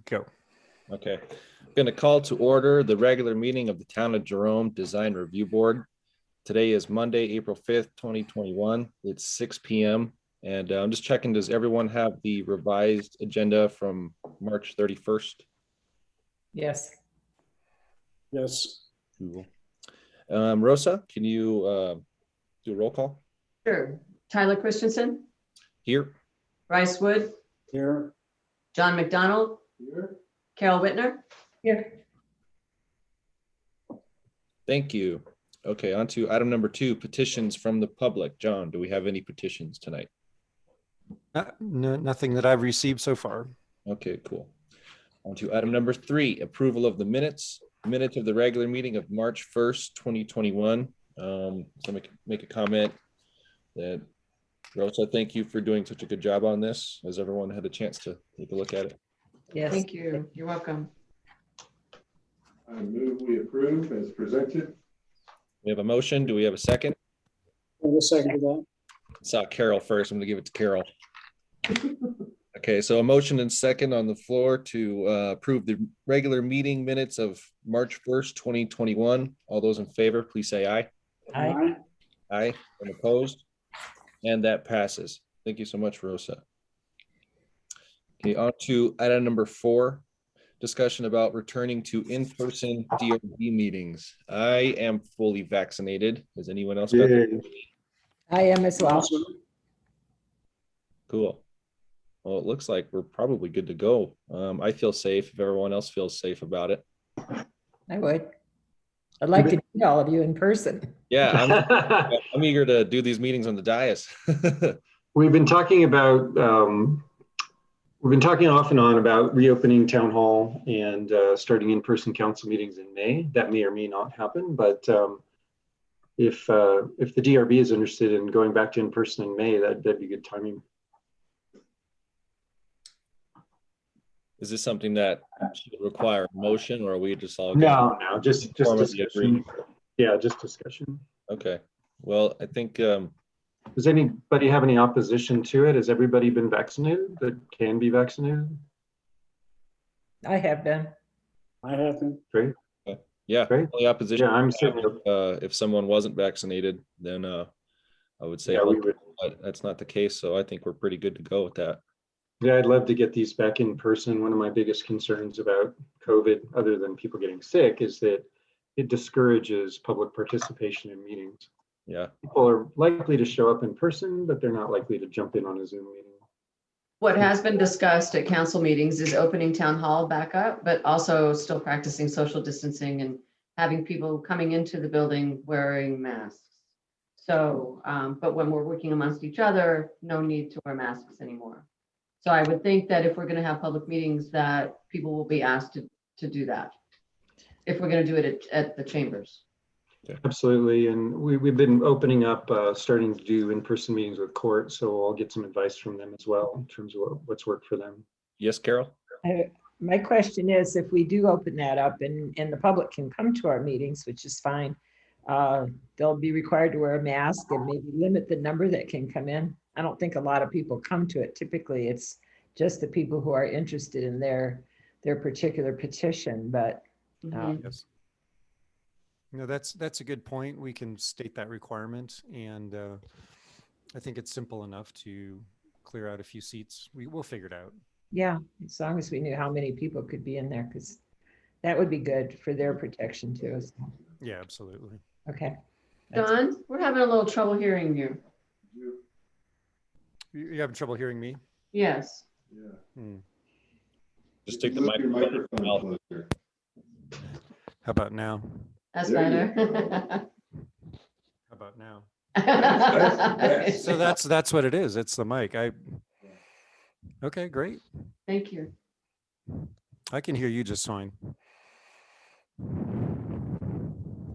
Go. Okay. I'm going to call to order the regular meeting of the Town of Jerome Design Review Board. Today is Monday, April 5th, 2021. It's 6 p.m. And I'm just checking, does everyone have the revised agenda from March 31st? Yes. Yes. Cool. Rosa, can you do a roll call? Sure. Tyler Christensen, Here. Bryce Wood, Here. John McDonald, Here. Carol Whitner. Here. Thank you. Okay, on to item number 2, petitions from the public. John, do we have any petitions tonight? No, nothing that I've received so far. Okay, cool. On to item number 3, approval of the minutes of the regular meeting of March 1st, 2021. So make a comment that Rosa, thank you for doing such a good job on this. Has everyone had a chance to take a look at it? Yes. Thank you. You're welcome. I move we approve as presented. We have a motion. Do we have a second? I will second that. Saw Carol first. I'm going to give it to Carol. Okay, so a motion and second on the floor to approve the regular meeting minutes of March 1st, 2021. All those in favor, please say aye. Aye. Aye. And opposed? And that passes. Thank you so much, Rosa. Okay, on to item number 4, discussion about returning to in-person DRB meetings. I am fully vaccinated. Has anyone else got that? I am as well. Cool. Well, it looks like we're probably good to go. I feel safe if everyone else feels safe about it. I would. I'd like to meet all of you in person. Yeah, I'm eager to do these meetings on the dais. We've been talking about, we've been talking off and on about reopening town hall and starting in-person council meetings in May. That may or may not happen, but if the DRB is interested in going back to in-person in May, that'd be good timing. Is this something that should require a motion, or are we just all No, just formally agree? discussion. Yeah, just discussion. Okay. Well, I think Does anybody have any opposition to it? Has everybody been vaccinated that can be vaccinated? I have been. I haven't. Great. yeah, Great. only opposition. Yeah, I'm certainly. If someone wasn't vaccinated, then I would say, Yeah, we would. but that's not the case. So I think we're pretty good to go with that. Yeah, I'd love to get these back in person. One of my biggest concerns about COVID, other than people getting sick, is that it discourages public participation in meetings. Yeah. People are likely to show up in person, but they're not likely to jump in on a Zoom meeting. What has been discussed at council meetings is opening town hall back up, but also still practicing social distancing and having people coming into the building wearing masks. So, but when we're working amongst each other, no need to wear masks anymore. So I would think that if we're going to have public meetings, that people will be asked to do that, if we're going to do it at the chambers. Absolutely, and we've been opening up, starting to do in-person meetings with court, so I'll get some advice from them as well in terms of what's worked for them. Yes, Carol? My question is, if we do open that up and the public can come to our meetings, which is fine, they'll be required to wear a mask and maybe limit the number that can come in. I don't think a lot of people come to it. Typically, it's just the people who are interested in their particular petition, but Yes. No, that's a good point. We can state that requirement, and I think it's simple enough to clear out a few seats. We'll figure it out. yeah, as long as we knew how many people could be in there, because that would be good for their protection too. So, Yeah, absolutely. okay. Don, we're having a little trouble hearing you. You having trouble hearing me? Yes. Yeah. Hmm. Just take the Move your microphone microphone out. closer. How about now? That's There you better. How about now? That's- So that's what it is. It's the mic. Okay, great. Thank you. I can hear you just fine.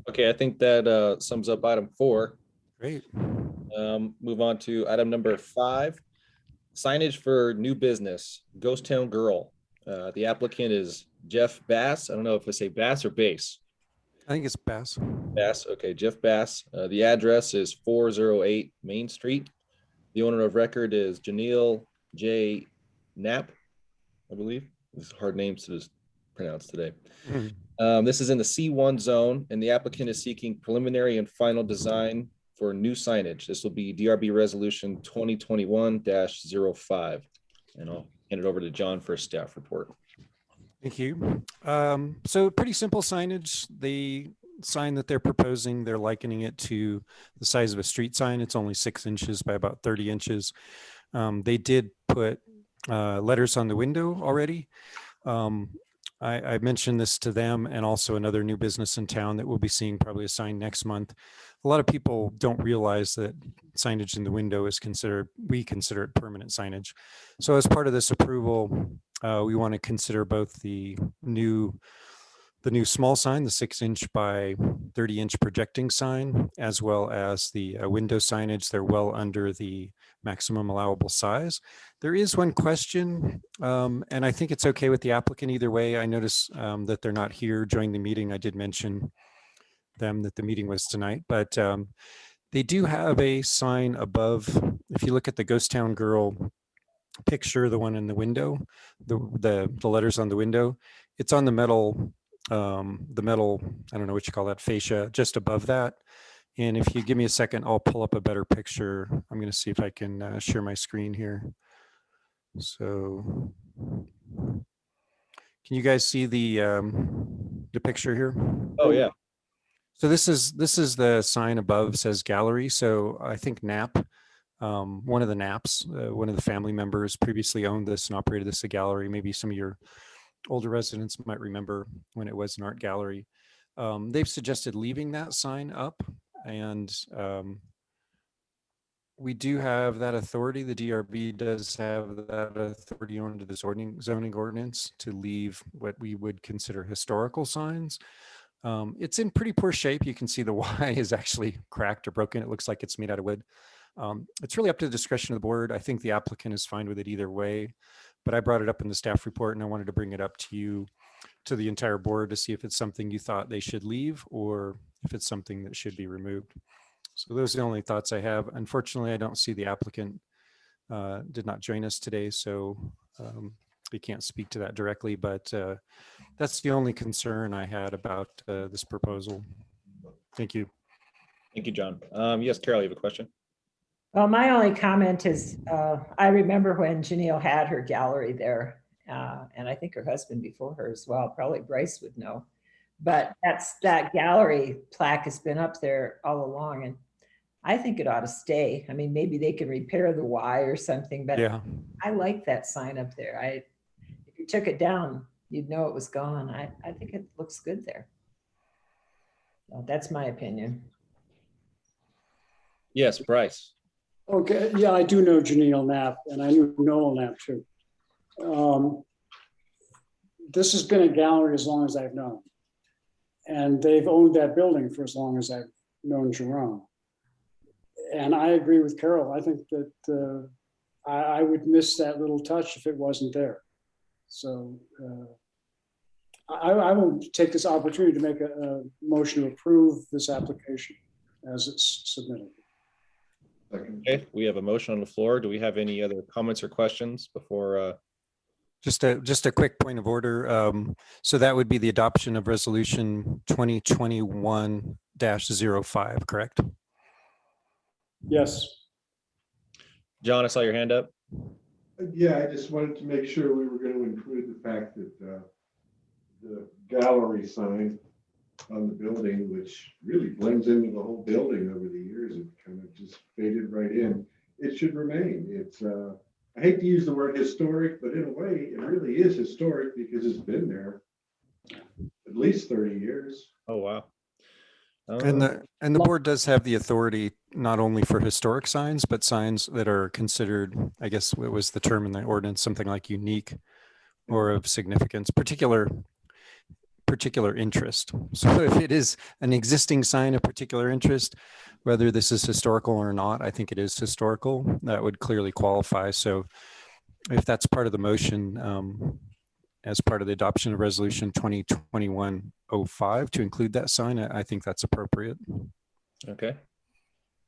Okay, I think that sums up item 4. Great. Move on to item number 5, signage for new business, Ghost Town Girl. The applicant is Jeff Bass. I don't know if I say Bass or Bass. I think it's Bass. Bass, okay, Jeff Bass. The address is 408 Main Street. The owner of record is Janelle J. Knapp, I believe. These are hard names to just pronounce today. Mhm. This is in the C1 zone, and the applicant is seeking preliminary and final design for new signage. This will be DRB Resolution 2021-05. And I'll hand it over to John for a staff report. Thank you. So pretty simple signage. The sign that they're proposing, they're likening it to the size of a street sign. It's only 6 inches by about 30 inches. They did put letters on the window already. I mentioned this to them and also another new business in town that we'll be seeing probably a sign next month. A lot of people don't realize that signage in the window is we consider it permanent signage. So as part of this approval, we want to consider both the new small sign, the 6-inch by 30-inch projecting sign, as well as the window signage. They're well under the maximum allowable size. There is one question, and I think it's okay with the applicant either way. I notice that they're not here during the meeting. I did mention them that the meeting was tonight, but they do have a sign above. If you look at the Ghost Town Girl picture, the one in the window, the letters on the window, it's on the metal, I don't know what you call that, fascia, just above that. And if you give me a second, I'll pull up a better picture. I'm going to see if I can share my screen here. So can you guys see the picture here? Oh, yeah. So this is the sign above, says gallery. So I think Knapp, one of the Knapps, one of the family members previously owned this and operated this as a gallery. Maybe some of your older residents might remember when it was an art gallery. They've suggested leaving that sign up, and we do have that authority. The DRB does have that authority under the zoning ordinance to leave what we would consider historical signs. It's in pretty poor shape. You can see the Y is actually cracked or broken. It looks like it's made out of wood. It's really up to the discretion of the board. I think the applicant is fine with it either way, but I brought it up in the staff report and I wanted to bring it up to you, to the entire board, to see if it's something you thought they should leave or if it's something that should be removed. So those are the only thoughts I have. Unfortunately, I don't see the applicant did not join us today, so we can't speak to that directly, but that's the only concern I had about this proposal. Thank you. Thank you, John. Yes, Carol, you have a question? Well, my only comment is, I remember when Janelle had her gallery there, and I think her husband before her as well, probably Bryce would know. But that gallery plaque has been up there all along, and I think it ought to stay. I mean, maybe they can repair the Y or something, but Yeah. I like that sign up there. If you took it down, you'd know it was gone. I think it looks good there. So that's my opinion. Yes, Bryce. Okay, yeah, I do know Janelle Knapp, and I knew Noel Knapp too. This has been a gallery as long as I've known. And they've owned that building for as long as I've known Jerome. And I agree with Carol. I think that I would miss that little touch if it wasn't there. So I will take this opportunity to make a motion to approve this application as it's submitted. Second. Okay, we have a motion on the floor. Do we have any other comments or questions before? Just a quick point of order. So that would be the adoption of resolution 2021-05, correct? Yes. John, I saw your hand up. Yeah, I just wanted to make sure we were going to include the fact that the gallery sign on the building, which really blends into the whole building over the years, it kind of just faded right in. It should remain. It's I hate to use the word historic, but in a way, it really is historic because it's been there at least 30 years. Oh, wow. And the board does have the authority not only for historic signs, but signs that are considered, I guess what was the term in the ordinance, something like unique or of significance, particular interest. So if it is an existing sign of particular interest, whether this is historical or not, I think it is historical. That would clearly qualify. So if that's part of the motion, as part of the adoption of resolution 2021-05 to include that sign, I think that's appropriate. Okay.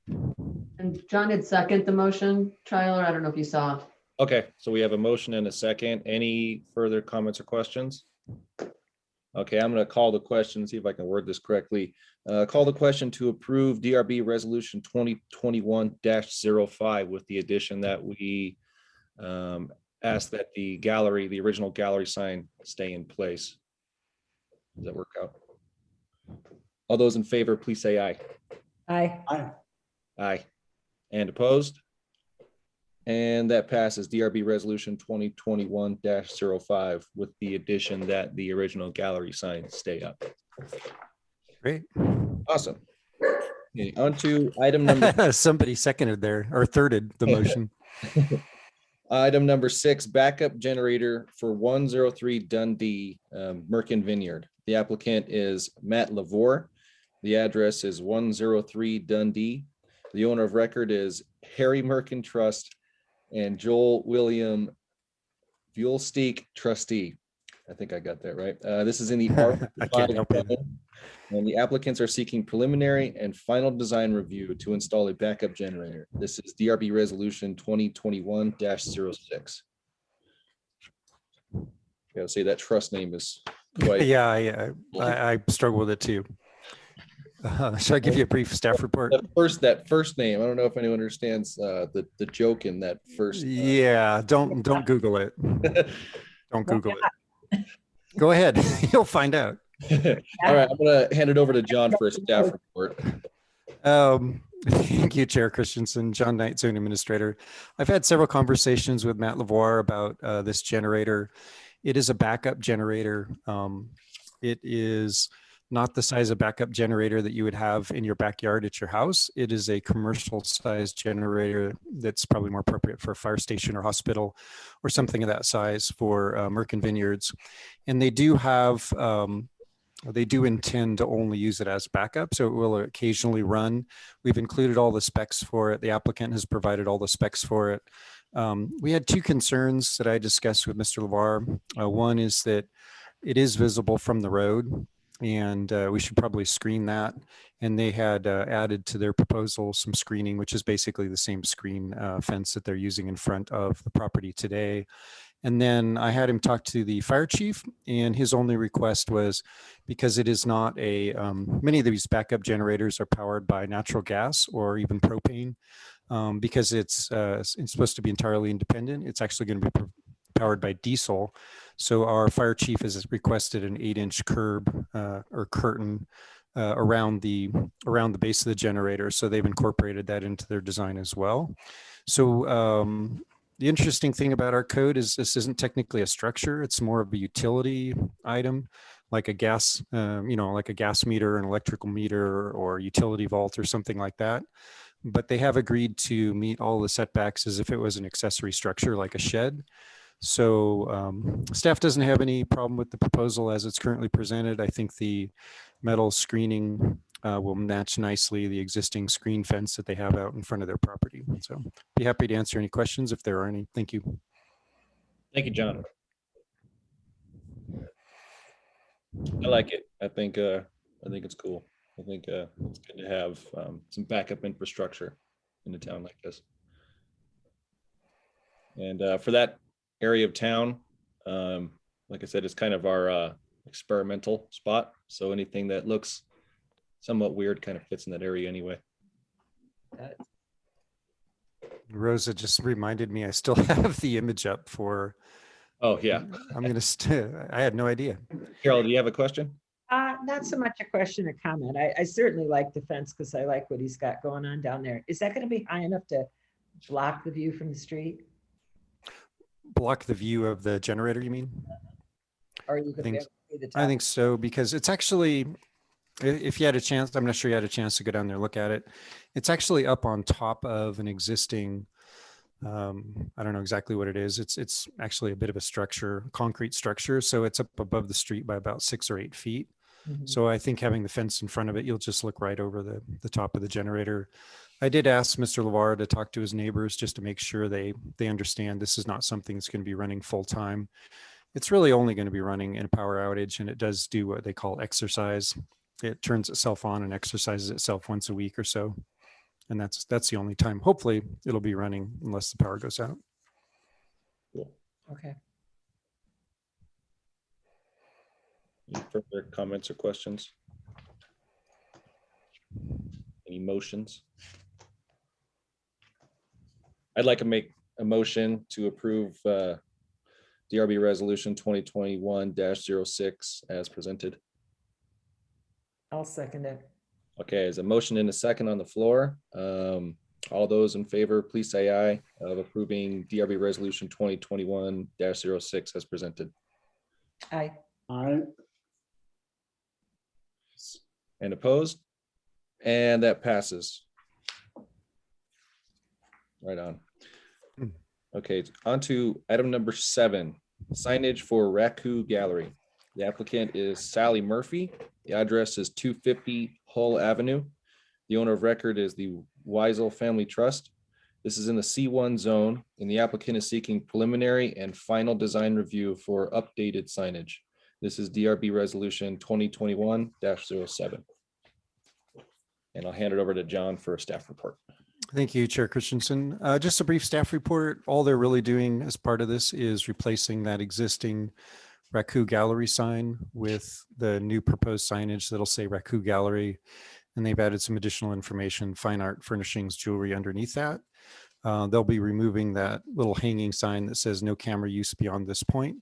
And John had second the motion, Tyler. I don't know if you saw. Okay, so we have a motion and a second. Any further comments or questions? Okay, I'm gonna call the question, see if I can word this correctly. Call the question to approve DRB Resolution 2021-05 with the addition that we ask that the gallery, the original gallery sign stay in place. Does that work out? All those in favor, please say aye. Aye. Aye. Aye. And opposed? And that passes DRB Resolution 2021-05 with the addition that the original gallery sign stay up. Great. Awesome. Okay, on to item number Somebody seconded there or thirded the motion. item number 6, backup generator for 103 Dundee Merkin Vineyard. The applicant is Matt Lavore. The address is 103 Dundee. The owner of record is Harry Merkin Trust and Joel William Vuelsteak trustee. I think I got that right. This is in the I can't help it. and the applicants are seeking preliminary and final design review to install a backup generator. This is DRB Resolution 2021-06. Gotta say that trust name is quite. Yeah, I struggle with it too. Should I give you a brief staff report? That first name. I don't know if anyone understands the joke in that first. Yeah, don't Google it. Don't Google it. Go ahead. You'll find out. All right, I'm gonna hand it over to John for a staff report. Thank you, Chair Christensen, John Knight, Zone Administrator. I've had several conversations with Matt Lavore about this generator. It is a backup generator. It is not the size of backup generator that you would have in your backyard at your house. It is a commercial size generator that's probably more appropriate for a fire station or hospital or something of that size for Merkin Vineyards. And they do have, they do intend to only use it as backup, so it will occasionally run. We've included all the specs for it. The applicant has provided all the specs for it. We had 2 concerns that I discussed with Mr. Lavore. One is that it is visible from the road, and we should probably screen that. And they had added to their proposal some screening, which is basically the same screen fence that they're using in front of the property today. And then I had him talk to the fire chief, and his only request was, because it is not a, many of these backup generators are powered by natural gas or even propane, because it's supposed to be entirely independent. It's actually going to be powered by diesel. So our fire chief has requested an 8-inch curb or curtain around the base of the generator. So they've incorporated that into their design as well. So the interesting thing about our code is this isn't technically a structure. It's more of a utility item, like a gas, like a gas meter, an electrical meter, or utility vault or something like that. But they have agreed to meet all the setbacks as if it was an accessory structure like a shed. So staff doesn't have any problem with the proposal as it's currently presented. I think the metal screening will match nicely the existing screen fence that they have out in front of their property. So be happy to answer any questions if there are any. Thank you. Thank you, John. I like it. I think it's cool. I think it's good to have some backup infrastructure in a town like this. And for that area of town, like I said, it's kind of our experimental spot. So anything that looks somewhat weird kind of fits in that area anyway. Rosa just reminded me I still have the image up for. Oh yeah. I'm gonna. I had no idea. Carol, do you have a question? Not so much a question or comment. I certainly like the fence because I like what he's got going on down there. Is that going to be high enough to block the view from the street? Block the view of the generator, you mean? Or are you going to be able to see the top? I think so, because it's actually, if you had a chance, I'm not sure you had a chance to go down there and look at it. It's actually up on top of an existing, I don't know exactly what it is. It's actually a bit of a structure, concrete structure. So it's up above the street by about 6 or 8 feet. Mhm. So I think having the fence in front of it, you'll just look right over the top of the generator. I did ask Mr. Lavore to talk to his neighbors just to make sure they understand this is not something that's going to be running full time. It's really only going to be running in a power outage, and it does do what they call exercise. It turns itself on and exercises itself once a week or so. And that's the only time. Hopefully it'll be running unless the power goes out. Okay. Any further comments or questions? Any motions? I'd like to make a motion to approve DRB Resolution 2021-06 as presented. I'll second it. Okay, there's a motion and a second on the floor. All those in favor, please say aye of approving DRB Resolution 2021-06 as presented. Aye. I, And opposed? And that passes. Right on. Okay, on to item number 7, signage for Raku Gallery. The applicant is Sally Murphy. The address is 250 Hull Avenue. The owner of record is the Weisel Family Trust. This is in the C1 zone, and the applicant is seeking preliminary and final design review for updated signage. This is DRB Resolution 2021-07. And I'll hand it over to John for a staff report. Thank you, Chair Christensen. Just a brief staff report. All they're really doing as part of this is replacing that existing Raku Gallery sign with the new proposed signage that'll say Raku Gallery. And they've added some additional information, fine art, furnishings, jewelry underneath that. They'll be removing that little hanging sign that says no camera use beyond this point.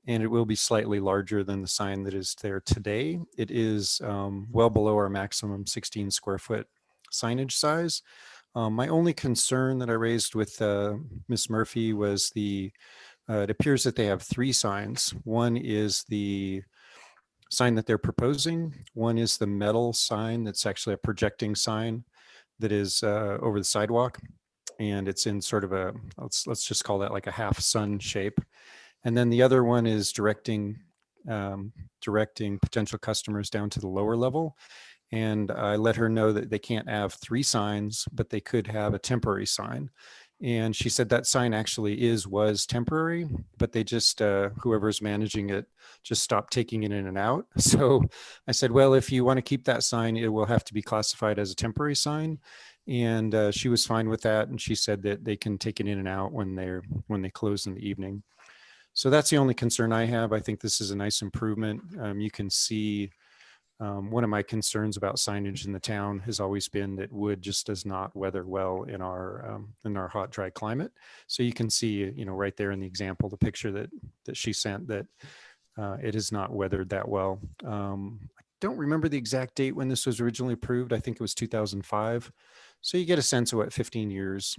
And it will be slightly larger than the sign that is there today. It is well below our maximum 16 square foot signage size. My only concern that I raised with Ms. Murphy was it appears that they have 3 signs. One is the sign that they're proposing. One is the metal sign that's actually a projecting sign that is over the sidewalk. And it's in sort of a, let's just call that like a half sun shape. And then the other one is directing potential customers down to the lower level. And I let her know that they can't have 3 signs, but they could have a temporary sign. And she said that sign actually was temporary, but they just, whoever's managing it just stopped taking it in and out. So I said, well, if you want to keep that sign, it will have to be classified as a temporary sign. And she was fine with that. And she said that they can take it in and out when they close in the evening. So that's the only concern I have. I think this is a nice improvement. You can see one of my concerns about signage in the town has always been that wood just does not weather well in our hot, dry climate. So you can see, right there in the example, the picture that she sent, that it has not weathered that well. I don't remember the exact date when this was originally approved. I think it was 2005. So you get a sense of what 15 years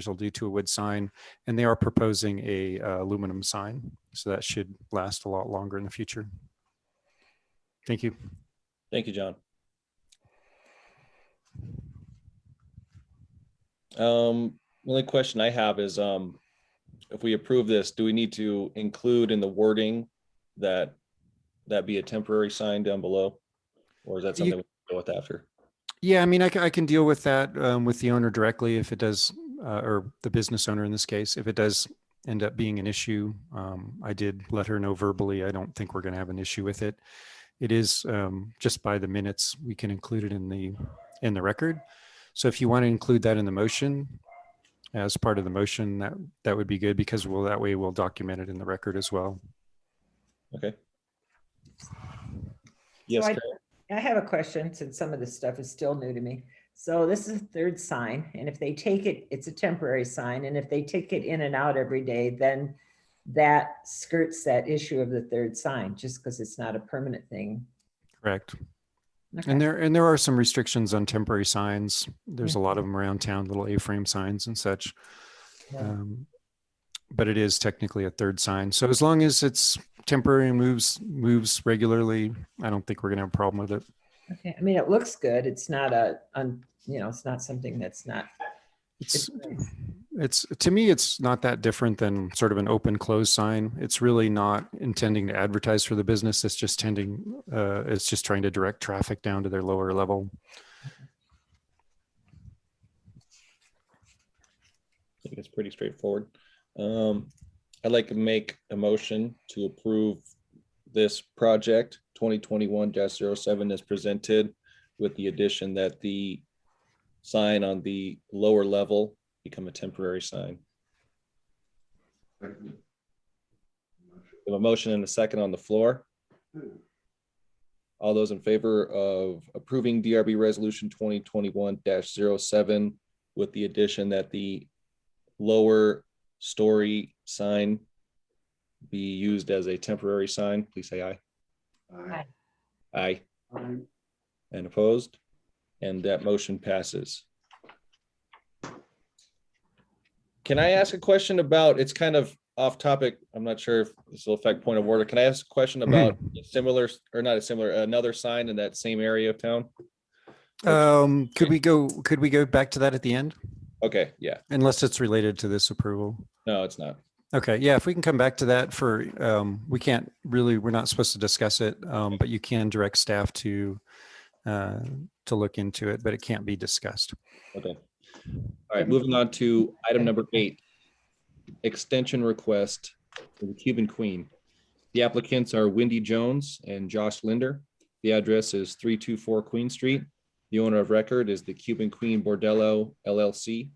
will do to a wood sign. And they are proposing a aluminum sign. So that should last a lot longer in the future. Thank you. Thank you, John. The only question I have is if we approve this, do we need to include in the wording that be a temporary sign down below? Or is that something we can go with after? Yeah, I mean, I can deal with that with the owner directly if it does, or the business owner in this case, if it does end up being an issue. I did let her know verbally. I don't think we're going to have an issue with it. It is just by the minutes, we can include it in the record. So if you want to include that in the motion, as part of the motion, that would be good, because that way we'll document it in the record as well. Okay. Yes, So Carol. I have a question, since some of this stuff is still new to me. So this is a 3rd sign, and if they take it, it's a temporary sign. And if they take it in and out every day, then that skirts that issue of the 3rd sign, just because it's not a permanent thing. Correct. Okay. And there are some restrictions on temporary signs. There's a lot of them around town, little A-frame signs and such. Yeah. But it is technically a 3rd sign. So as long as it's temporary and moves regularly, I don't think we're going to have a problem with it. Okay, I mean, it looks good. It's not it's not something that's not. It's to me, it's not that different than sort of an open close sign. It's really not intending to advertise for the business. It's just trying to direct traffic down to their lower level. I think it's pretty straightforward. I'd like to make a motion to approve this project 2021-07 as presented, with the addition that the sign on the lower level become a temporary sign. We have a motion and a second on the floor. All those in favor of approving DRB Resolution 2021-07 with the addition that the lower story sign be used as a temporary sign, please say aye. Aye. Aye. Aye. And opposed? And that motion passes. Can I ask a question about, it's kind of off topic. I'm not sure if this will affect point of order. Can I ask a question about a similar, or not a similar, another sign in that same area of town? Could we go back to that at the end? Okay, yeah. Unless it's related to this approval. No, it's not. Okay, yeah, if we can come back to that for, we can't really, we're not supposed to discuss it, but you can direct staff to look into it, but it can't be discussed. Okay. All right, moving on to item number 8, extension request for the Cuban Queen. The applicants are Wendy Jones and Josh Linder. The address is 324 Queen Street. The owner of record is the Cuban Queen Bordello LLC.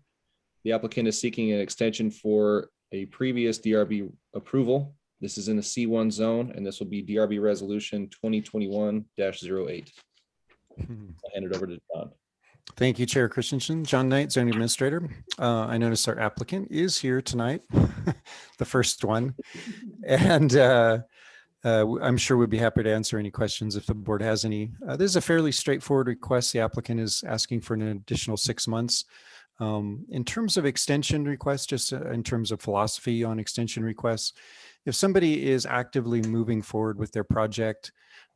The applicant is seeking an extension for a previous DRB approval. This is in the C1 zone, and this will be DRB Resolution 2021-08. I'll hand it over to John. Thank you, Chair Christensen. John Knight, zoning administrator. I noticed our applicant is here tonight, the first one. And I'm sure we'd be happy to answer any questions if the board has any. This is a fairly straightforward request. The applicant is asking for an additional 6 months. In terms of extension requests, just in terms of philosophy on extension requests, if somebody is actively moving forward with their project,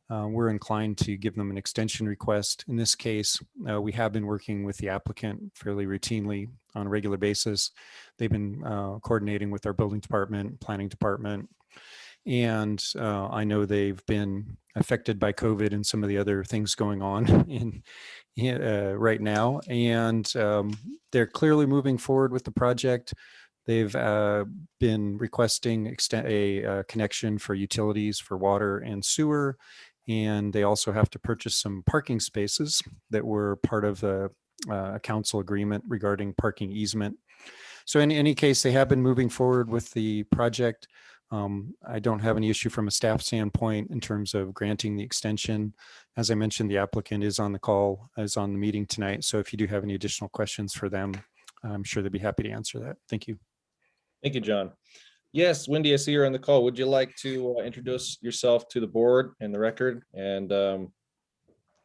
we're inclined to give them an extension request. In this case, we have been working with the applicant fairly routinely on a regular basis. They've been coordinating with our building department, planning department, and I know they've been affected by COVID and some of the other things going on right now. And they're clearly moving forward with the project. They've been requesting a connection for utilities for water and sewer. And they also have to purchase some parking spaces that were part of a council agreement regarding parking easement. So in any case, they have been moving forward with the project. I don't have any issue from a staff standpoint in terms of granting the extension. As I mentioned, the applicant is on the call, is on the meeting tonight. So if you do have any additional questions for them, I'm sure they'd be happy to answer that. Thank you. Thank you, John. Yes, Wendy, I see you're on the call. Would you like to introduce yourself to the board and the record and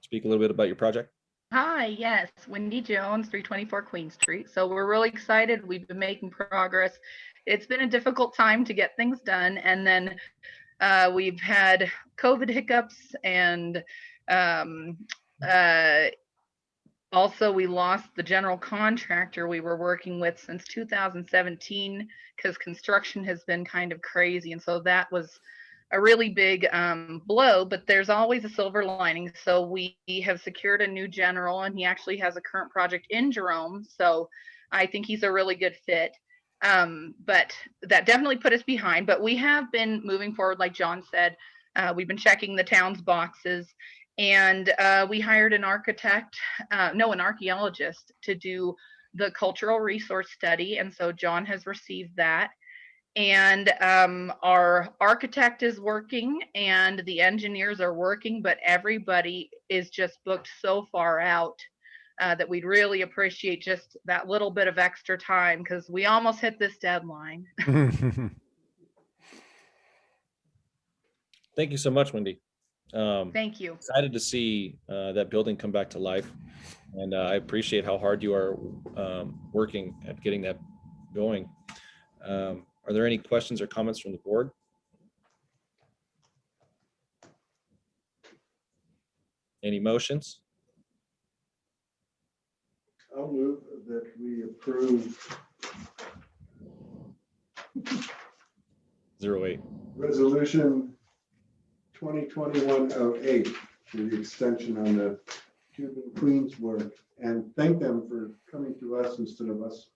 speak a little bit about your project? Hi, yes, Wendy Jones, 324 Queen Street. So we're really excited. We've been making progress. It's been a difficult time to get things done. And then we've had COVID hiccups, and also we lost the general contractor we were working with since 2017 because construction has been kind of crazy. And so that was a really big blow, but there's always a silver lining. So we have secured a new general, and he actually has a current project in Jerome. So I think he's a really good fit. But that definitely put us behind, but we have been moving forward. Like John said, we've been checking the town's boxes, and we hired an archaeologist to do the cultural resource study. And so John has received that. And our architect is working and the engineers are working, but everybody is just booked so far out that we'd really appreciate just that little bit of extra time because we almost hit this deadline. Thank you so much, Wendy. Thank you. Excited to see that building come back to life. And I appreciate how hard you are working at getting that going. Are there any questions or comments from the board? Any motions? I'll move that we approve 08. resolution 2021-08 for the extension on the Cuban Queens work, and thank them for coming to us instead of us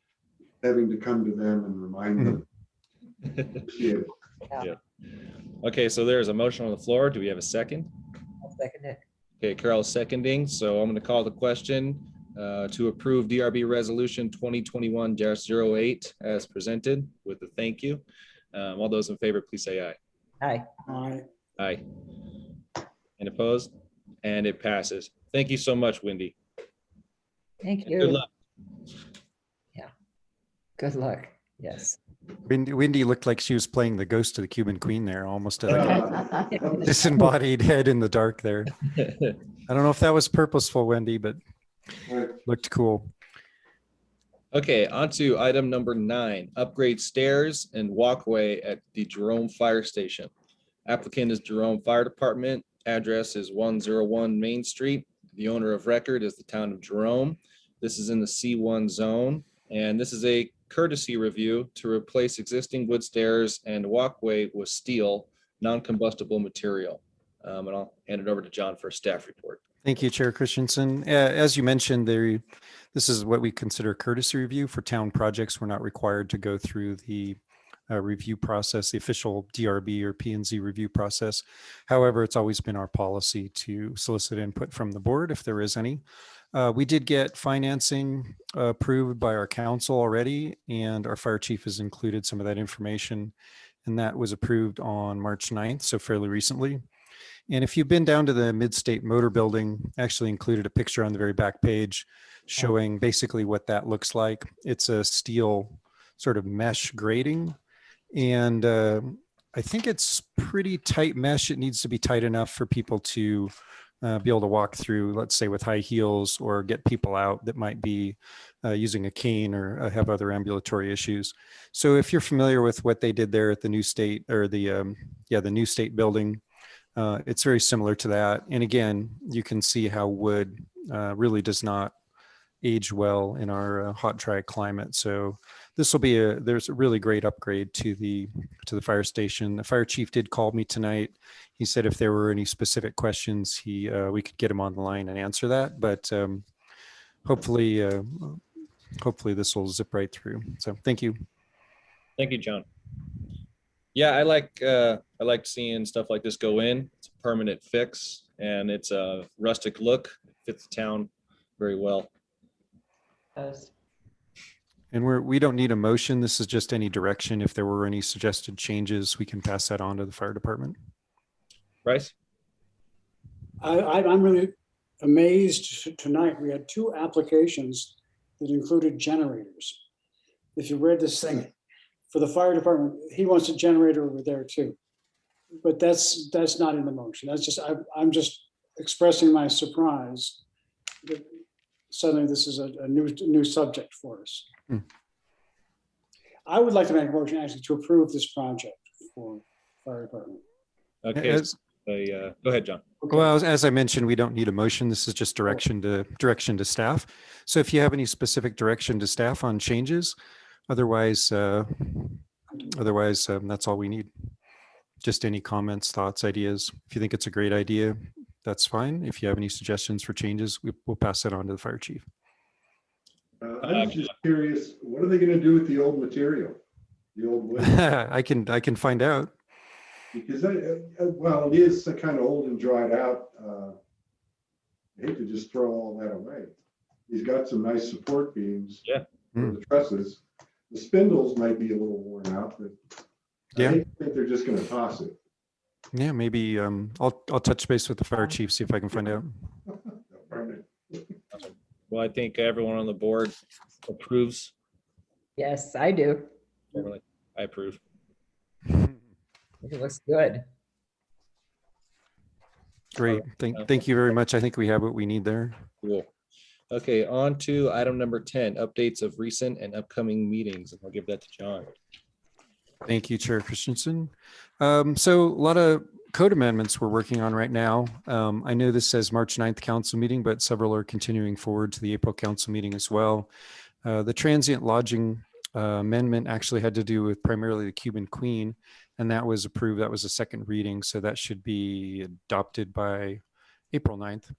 having to come to them and remind them. Appreciate it. Yeah. Okay, so there's a motion on the floor. Do we have a second? I'll second it. Okay, Carol's seconding. So I'm going to call the question to approve DRB Resolution 2021-08 as presented with a thank you. All those in favor, please say aye. Aye. Aye. And opposed? And it passes. Thank you so much, Wendy. Thank Good you. luck. Good luck. Yes. Wendy looked like she was playing the ghost of the Cuban Queen there, almost like a Yeah. disembodied head in the dark there. I don't know if that was purposeful, Wendy, but looked cool. Okay, on to item number 9, upgrade stairs and walkway at the Jerome Fire Station. Applicant is Jerome Fire Department. Address is 101 Main Street. The owner of record is the town of Jerome. This is in the C1 zone, and this is a courtesy review to replace existing wood stairs and walkway with steel, non-combustible material. And I'll hand it over to John for a staff report. Thank you, Chair Christensen. As you mentioned, this is what we consider a courtesy review for town projects. We're not required to go through the review process, the official DRB or P&Z review process. However, it's always been our policy to solicit input from the board if there is any. We did get financing approved by our council already, and our fire chief has included some of that information, and that was approved on March 9th, so fairly recently. And if you've been down to the Mid-State Motor Building, actually included a picture on the very back page showing basically what that looks like. It's a steel sort of mesh grating, and I think it's pretty tight mesh. It needs to be tight enough for people to be able to walk through, let's say with high heels, or get people out that might be using a cane or have other ambulatory issues. So if you're familiar with what they did there at the New State, or the New State building, it's very similar to that. And again, you can see how wood really does not age well in our hot, dry climate. So this will be there's a really great upgrade to the fire station. The fire chief did call me tonight. He said if there were any specific questions, we could get him on the line and answer that. But hopefully this will zip right through. So thank you. Thank you, John. Yeah, I like seeing stuff like this go in. It's a permanent fix, and it's a rustic look. It fits the town very well. And we don't need a motion. This is just any direction. If there were any suggested changes, we can pass that on to the fire department. Bryce? I'm really amazed tonight. We had 2 applications that included generators. If you read this thing, for the fire department, he wants a generator over there too. But that's not in the motion. That's just, I'm just expressing my surprise that suddenly this is a new subject for us. I would like to make a motion actually to approve this project for fire department. Okay, go ahead, John. Okay. Well, as I mentioned, we don't need a motion. This is just direction to staff. So if you have any specific direction to staff on changes, otherwise, that's all we need. Just any comments, thoughts, ideas. If you think it's a great idea, that's fine. If you have any suggestions for changes, we'll pass that on to the fire chief. I'm just curious, what are they gonna do with the old material? The old wood? I can find out. Because well, it is kind of old and dried out. I hate to just throw all that away. He's got some nice support beams. Yeah. For the trusses. The spindles might be a little worn out, but Yeah. I think they're just gonna toss it. Yeah, maybe I'll touch base with the fire chief, see if I can find out. Well, I think everyone on the board approves. Yes, I do. I approve. It looks good. Great. Thank you very much. I think we have what we need there. Cool. Okay, on to item number 10, updates of recent and upcoming meetings. And I'll give that to John. Thank you, Chair Christensen. So a lot of code amendments we're working on right now. I know this says March 9th council meeting, but several are continuing forward to the April council meeting as well. The transient lodging amendment actually had to do with primarily the Cuban Queen, and that was approved. That was a second reading, so that should be adopted by April 9th.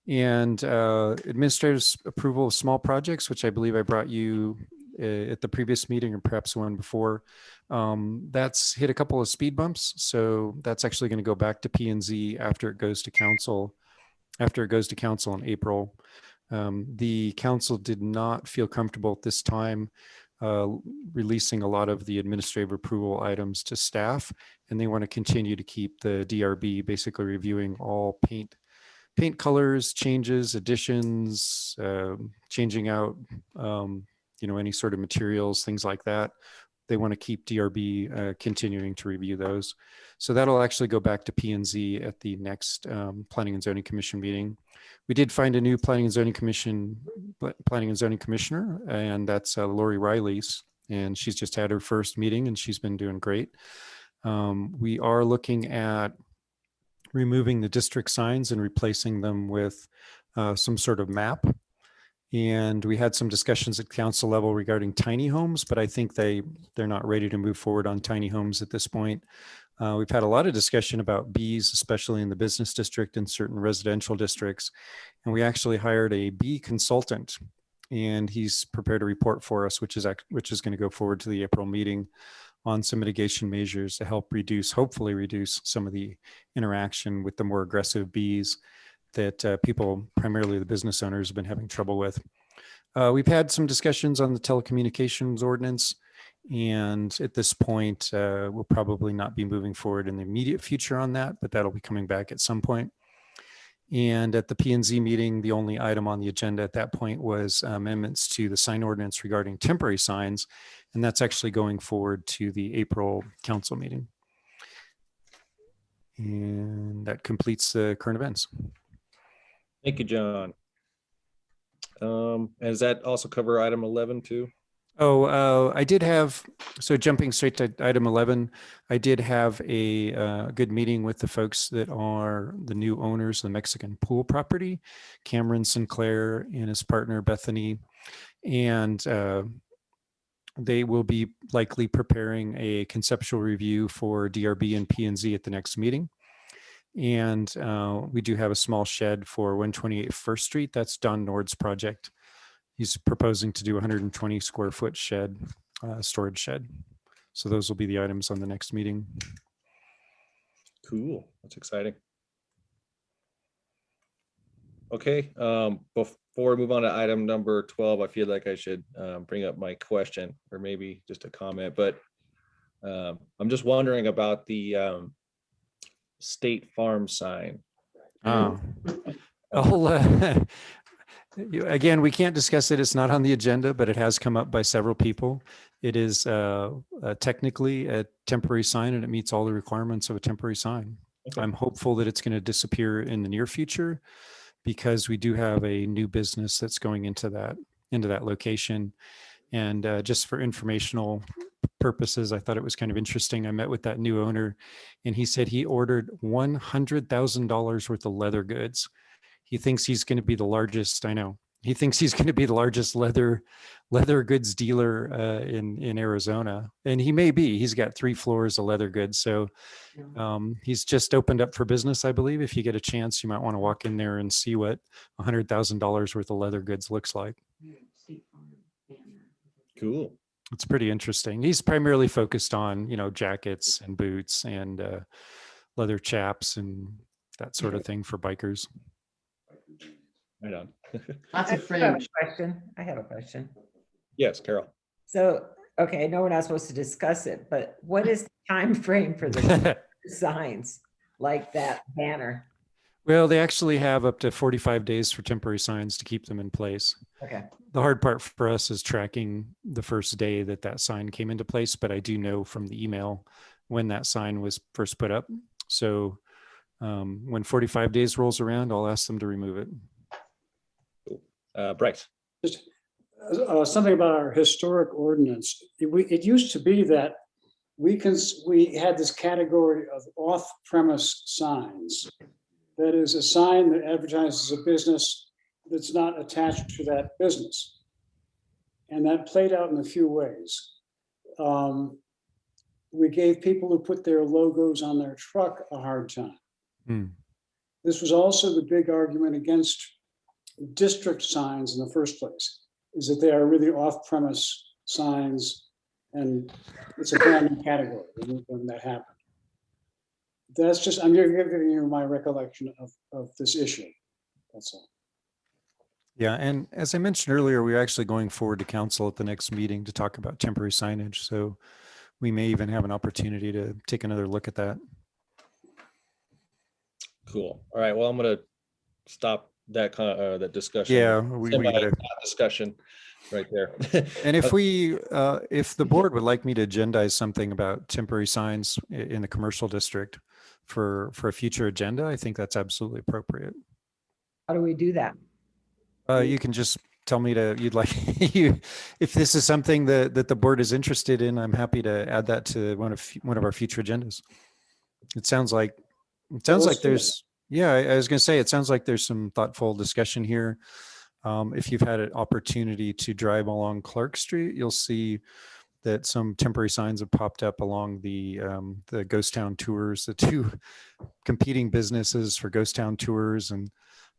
And administrator's approval of small projects, which I believe I brought you at the previous meeting or perhaps one before. That's hit a couple of speed bumps. So that's actually going to go back to P&Z after it goes to council, in April. The council did not feel comfortable at this time releasing a lot of the administrative approval items to staff, and they want to continue to keep the DRB basically reviewing all paint colors, changes, additions, changing out, any sort of materials, things like that. They want to keep DRB continuing to review those. So that'll actually go back to P&Z at the next Planning and Zoning Commission meeting. We did find a new Planning and Zoning Commissioner, and that's Lori Riley's, and she's just had her first meeting and she's been doing great. We are looking at removing the district signs and replacing them with some sort of map. And we had some discussions at council level regarding tiny homes, but I think they're not ready to move forward on tiny homes at this point. We've had a lot of discussion about bees, especially in the business district and certain residential districts. And we actually hired a bee consultant, and he's prepared a report for us, which is going to go forward to the April meeting on some mitigation measures to help hopefully reduce some of the interaction with the more aggressive bees that people, primarily the business owners, have been having trouble with. We've had some discussions on the telecommunications ordinance, and at this point, we'll probably not be moving forward in the immediate future on that, but that'll be coming back at some point. And at the P&Z meeting, the only item on the agenda at that point was amendments to the sign ordinance regarding temporary signs, and that's actually going forward to the April council meeting. And that completes the current events. Thank you, John. And does that also cover item 11 too? I did have, so jumping straight to item 11, I did have a good meeting with the folks that are the new owners of the Mexican pool property, Cameron Sinclair and his partner Bethany. And they will be likely preparing a conceptual review for DRB and P&Z at the next meeting. And we do have a small shed for 128 First Street. That's Don Nord's project. He's proposing to do 120 square foot shed, storage shed. So those will be the items on the next meeting. Cool. That's exciting. Okay. Before we move on to item number 12, I feel like I should bring up my question, or maybe just a comment, but I'm just wondering about the State Farm sign. Again, we can't discuss it. It's not on the agenda, but it has come up by several people. It is technically a temporary sign, and it meets all the requirements of a temporary sign. Okay. I'm hopeful that it's going to disappear in the near future, because we do have a new business that's going into that location. And just for informational purposes, I thought it was kind of interesting. I met with that new owner, and he said he ordered $100,000 worth of leather goods. He thinks he's going to be the largest. I know. He thinks he's going to be the largest leather goods dealer in Arizona, and he may be. He's got 3 floors of leather goods, so he's just opened up for business. I believe if you get a chance, you might want to walk in there and see what $100,000 worth of leather goods looks like. Cool. It's pretty interesting. He's primarily focused on jackets and boots and leather chaps and that sort of thing for bikers. Right on. Lots of I have a fringe. question. I have a question. Yes, Carol. So, okay, I know we're not supposed to discuss it, but what is the time frame for the signs like that banner? Well, they actually have up to 45 days for temporary signs to keep them in place. Okay, The hard part for us is tracking the first day that sign came into place, but I do know from the email when that sign was first put up. So when 45 days rolls around, I'll ask them to remove it. Bryce. Just something about our historic ordinance. It used to be that we had this category of off-premise signs. That is a sign that advertises a business that's not attached to that business. And that played out in a few ways. We gave people who put their logos on their truck a hard time. Hmm. This was also the big argument against district signs in the first place, is that they are really off-premise signs, and it's a brand new category when that happened. That's just, I'm giving you my recollection of this issue. That's all. Yeah, and as I mentioned earlier, we're actually going forward to council at the next meeting to talk about temporary signage. So we may even have an opportunity to take another look at that. Cool. All right, well, I'm gonna stop that discussion. Yeah, we gotta, Discussion right there. and if the board would like me to agendize something about temporary signs in the commercial district for a future agenda, I think that's absolutely appropriate. How do we do that? You can just tell me you'd like, if this is something that the board is interested in, I'm happy to add that to one of our future agendas. It sounds like there's, yeah, I was gonna say, it sounds like there's some thoughtful discussion here. If you've had an opportunity to drive along Clark Street, you'll see that some temporary signs have popped up along the Ghost Town tours, the two competing businesses for Ghost Town tours. And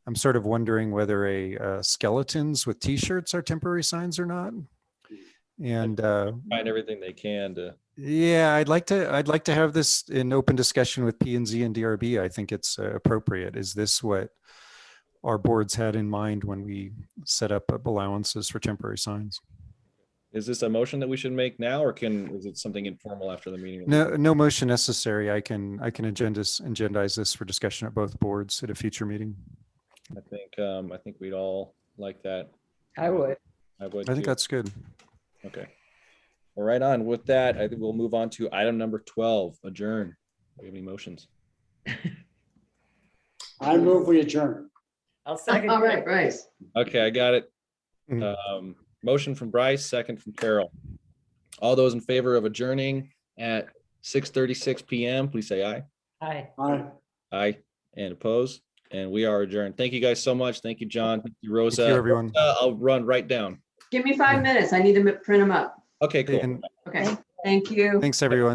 I'm sort of wondering whether skeletons with T-shirts are temporary signs or not. And Find everything they can to. yeah, I'd like to have this in open discussion with P&Z and DRB. I think it's appropriate. Is this what our boards had in mind when we set up allowances for temporary signs? Is this a motion that we should make now, or is it something informal after the meeting? No motion necessary. I can agendize this for discussion at both boards at a future meeting. I think we'd all like that. I would. I would. I think too. that's good. Okay. Well, right on. With that, I think we'll move on to item number 12, adjourn. Do we have any motions? I move we adjourn. I'll second. All right, Bryce. Okay, I got it. Mhm. Motion from Bryce, second from Carol. All those in favor of adjourning at 6:36 PM, please say aye. Hi. Aye. Aye, and oppose. And we are adjourned. Thank you guys so much. Thank you, John. Thank you, Rosa. Thank you, everyone. I'll run right down. Give me 5 minutes. I need to print them up. Okay, cool. And Okay, thank you. thanks, everyone.